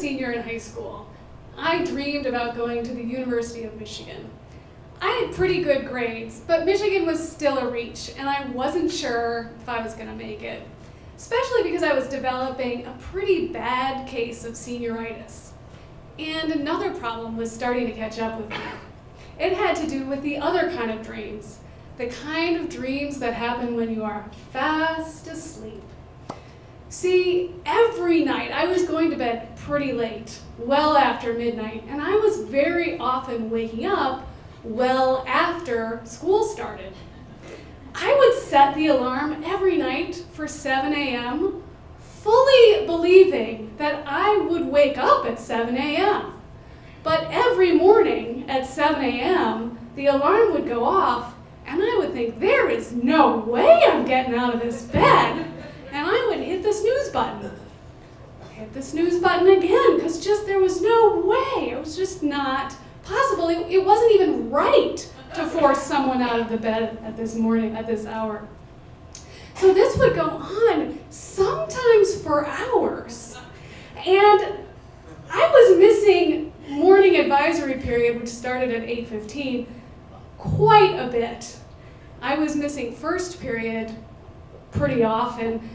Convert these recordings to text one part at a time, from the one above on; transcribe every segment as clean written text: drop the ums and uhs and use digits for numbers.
senior in high school, I dreamed about going to the University of Michigan. I had pretty good grades, but Michigan was still a reach, and I wasn't sure if I was going to make it, especially because I was developing a pretty bad case of senioritis. And another problem was starting to catch up with me. It had to do with the other kind of dreams, the kind of dreams that happen when you are fast asleep. See, every night I was going to bed pretty late, well after midnight, and I was very often waking up well after school started. I would set the alarm every night for 7 a.m., fully believing that I would wake up at 7 a.m. But every morning at 7 a.m., the alarm would go off, and I would think, there is no way I'm getting out of this bed. And I would hit the snooze button. Hit the snooze button again, because there was no way. It was just not possible. It wasn't even right to force someone out of the bed at this hour. So this would go on sometimes for hours. And I was missing morning advisory period, which started at 8:15, quite a bit. I was missing first period pretty often,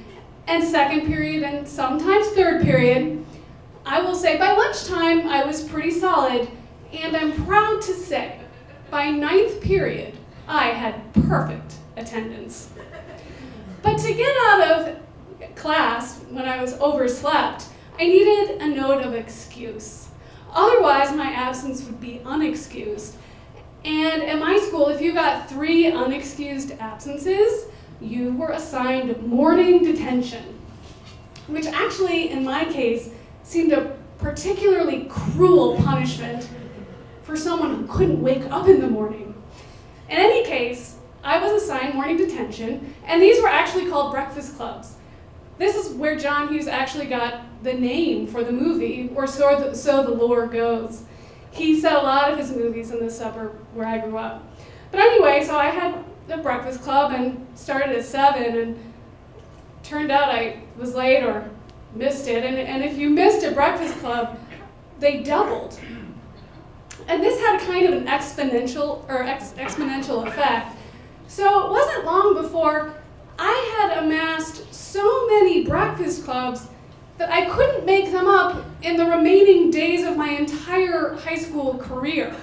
and second period, and sometimes third period. I will say by lunchtime I was pretty solid, and I'm proud to say by ninth period I had perfect attendance. But to get out of class when I was overslept, I needed a note of excuse. Otherwise my absence would be unexcused. And at my school, if you got 3 unexcused absences, you were assigned morning detention, which actually, in my case, seemed a particularly cruel punishment for someone who couldn't wake up in the morning. In any case, I was assigned morning detention, and these were actually called breakfast clubs. This is where John Hughes actually got the name for the movie, or so the lore goes. He set a lot of his movies in the suburb where I grew up. But anyway, so I had the breakfast club and started at 7, and turned out I was late or missed it. And if you missed a breakfast club, they doubled. And this had kind of an exponential effect. So it wasn't long before I had amassed so many breakfast clubs that I couldn't make them up in the remaining days of my entire high school career.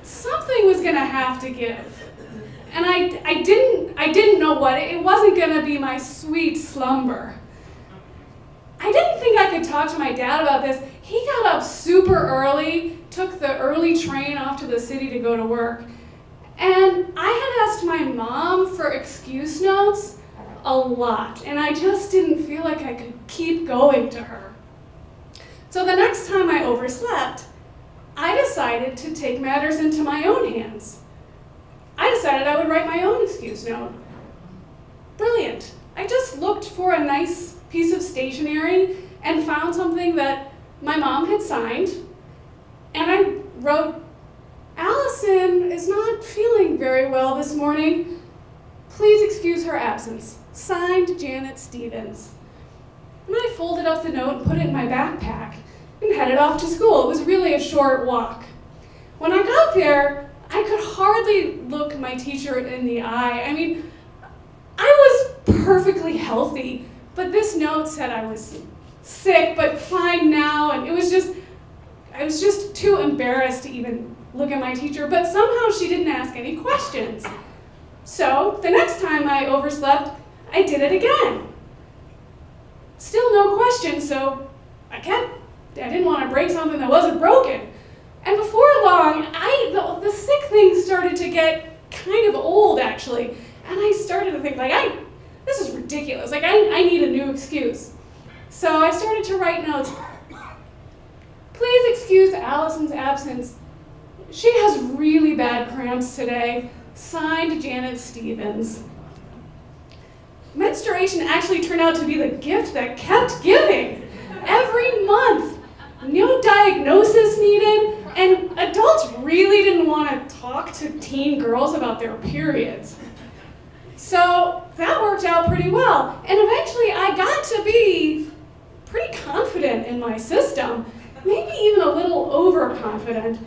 Something was gonna have to give. And I didn't know what. It wasn't gonna be my sweet slumber. I didn't think I could talk to my dad about this. He got up super early, took the early train off to the city to go to work. And I had asked my mom for excuse notes a lot, and I just didn't feel like I could keep going to her. So the next time I overslept, I decided to take matters into my own hands. I decided I would write my own excuse note. Brilliant. I just looked for a nice piece of stationery and found something that my mom had signed, and I wrote, "Allison is not feeling very well this morning. Please excuse her absence. Signed, Janet Stevens." And I folded up the note and put it in my backpack and headed off to school. It was really a short walk. When I got there, I could hardly look my teacher in the eye. I mean, I was perfectly healthy, but this note said I was sick, but fine now, and I was just too embarrassed to even look at my teacher, but somehow she didn't ask any questions. So the next time I overslept, I did it again. Still no questions, so I didn't want to break something that wasn't broken. And before long, the sick thing started to get kind of old, actually. And I started to think, this is ridiculous. I need a new excuse. So I started to write notes. "Please excuse Allison's absence. She has really bad cramps today. Signed, Janet Stevens." Menstruation actually turned out to be the gift that kept giving. Every month, no diagnosis needed, and adults really didn't want to talk to teen girls about their periods. So that worked out pretty well. And eventually I got to be pretty confident confident in my system, maybe even a little overconfident,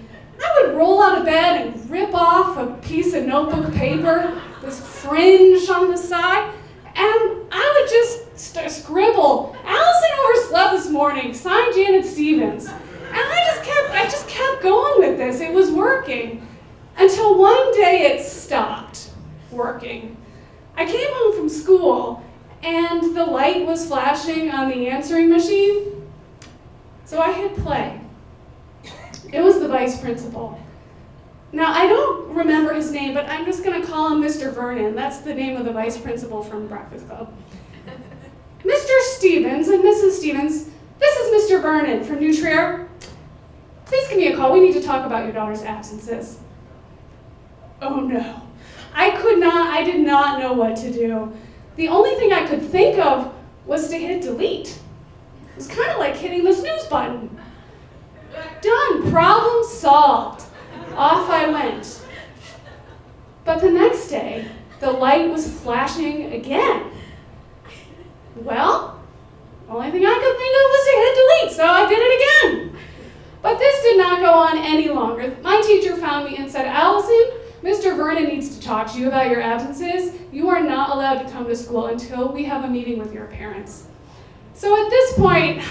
I would roll out of bed and rip off a piece of notebook paper, this fringe on the side, and I would just scribble, "Allison overslept this morning, signed Janet Stevens." And I just kept going with this. It was working. Until one day it stopped working. I came home from school and the light was flashing on the answering machine. So I hit play. It was the vice principal. Now, I don't remember his name, but I'm just going to call him Mr. Vernon. That's the name of the vice principal from Breakfast Club. "Mr. Stevens and Mrs. Stevens, this is Mr. Vernon from New Trier. Please give me a call. We need to talk about your daughter's absences." Oh no. I did not know what to do. The only thing I could think of was to hit delete. It was kind of like hitting the snooze button. Done, problem solved. Off I went. But the next day, the light was flashing again. Well, the only thing I could think of was to hit delete, so I did it again. But this did not go on any longer. My teacher found me and said, "Allison, Mr. Vernon needs to talk to you about your absences. You are not allowed to come to school until we have a meeting with your parents." So at this point,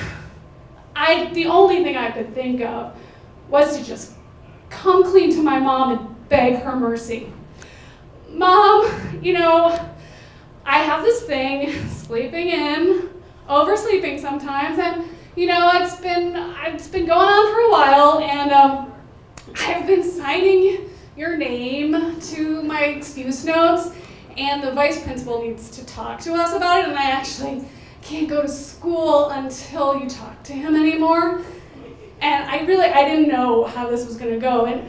the only thing I could think of was to just come clean to my mom and beg her mercy. "Mom, I have this thing, sleeping in, oversleeping sometimes, and it's been going on for a while, and I've been signing your name to my excuse notes, and the vice principal needs to talk to us about it, and I actually can't go to school until you talk to him anymore." And I didn't know how this was going to go. And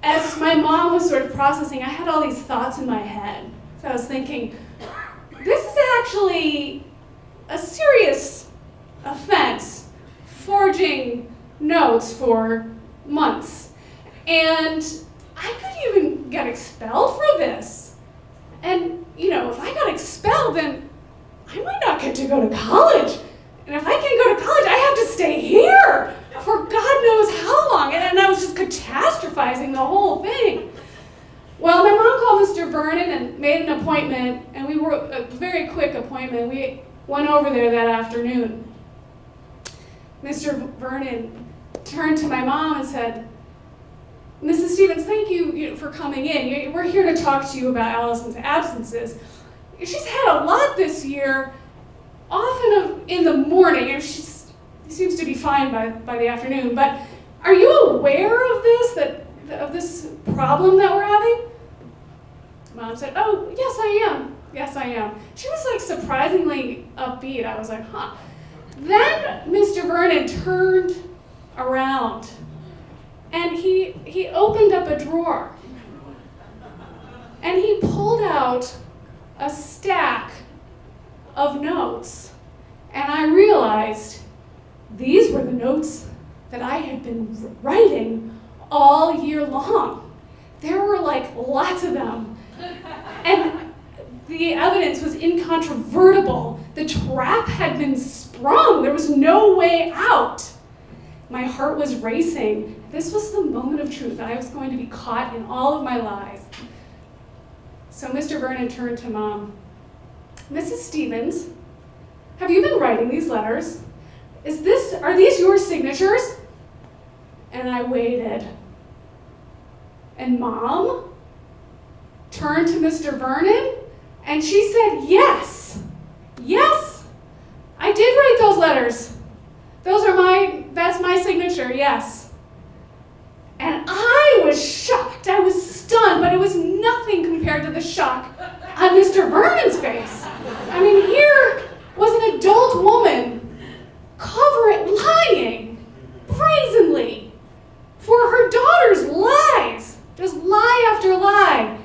as my mom was sort of processing, I had all these thoughts in my head. So I was thinking, this is actually a serious offense, forging notes for months. And I could even get expelled for this. And, if I got expelled, then I might not get to go to college. And if I can't go to college, I have to stay here for God knows how long. And I was just catastrophizing the whole thing. Well, my mom called Mr. Vernon and made an appointment, and we were a very quick appointment. We went over there that afternoon. Mr. Vernon turned to my mom and said, "Mrs. Stevens, thank you for coming in. We're here to talk to you about Allison's absences. She's had a lot this year, often in the morning, and she seems to be fine by the afternoon. But are you aware of this problem that we're having?" Mom said, "Oh, yes, I am. Yes, I am." She was surprisingly upbeat. I was like, huh. Then Mr. Vernon turned around and he opened up a drawer and he pulled out a stack of notes, and I realized these were the notes that I had been writing all year long. There were lots of them, and the evidence was incontrovertible. The trap had been sprung. There was no way out. My heart was racing. This was the moment of truth. I was going to be caught in all of my lies. So Mr. Vernon turned to Mom. "Mrs. Stevens, have you been writing these letters? Are these your signatures?" And I waited. And Mom turned to Mr. Vernon and she said, "Yes, I did write those letters. That's my signature, yes." And I was shocked. I was stunned, but it was nothing compared to the shock on Mr. Vernon's face. Here was an adult woman lying brazenly for her daughter's lies. Just lie after lie.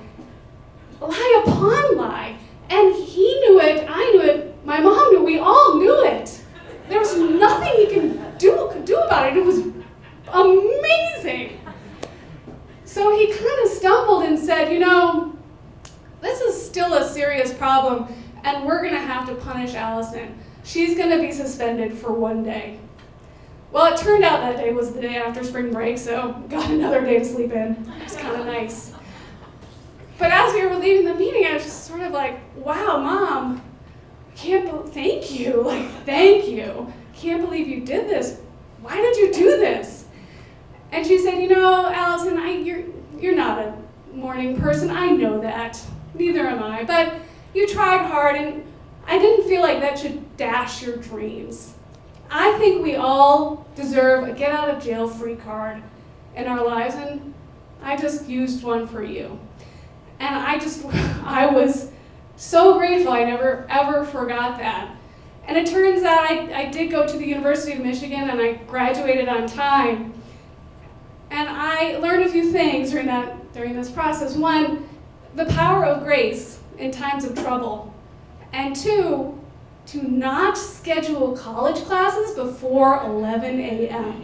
Lie upon lie. And he knew it, I knew it, my mom knew it, we all knew it. There was nothing he could do about it. It was amazing. So he kind of stumbled and said, "This is still a serious problem, she's going to be suspended for 1 day. Well, it turned out that day was the day after spring break, so got another day to sleep in. It was kind of nice. But as we were leaving the meeting, I was just sort of like, wow, Mom, thank you, thank you. Can't believe you did this. Why did you do this? And she said, you know, Allison, you're not a morning person. I know that. Neither am I. But you tried hard, and I didn't feel like that should dash your dreams. I think we all deserve a get-out-of-jail-free card in our lives, and I just used one for you. And I was so grateful. I never, ever forgot that. And it turns out I did go to the University of Michigan, and I graduated on time. And I learned a few things during this process. One, the power of grace in times of trouble. And two, to not schedule college classes before 11 a.m.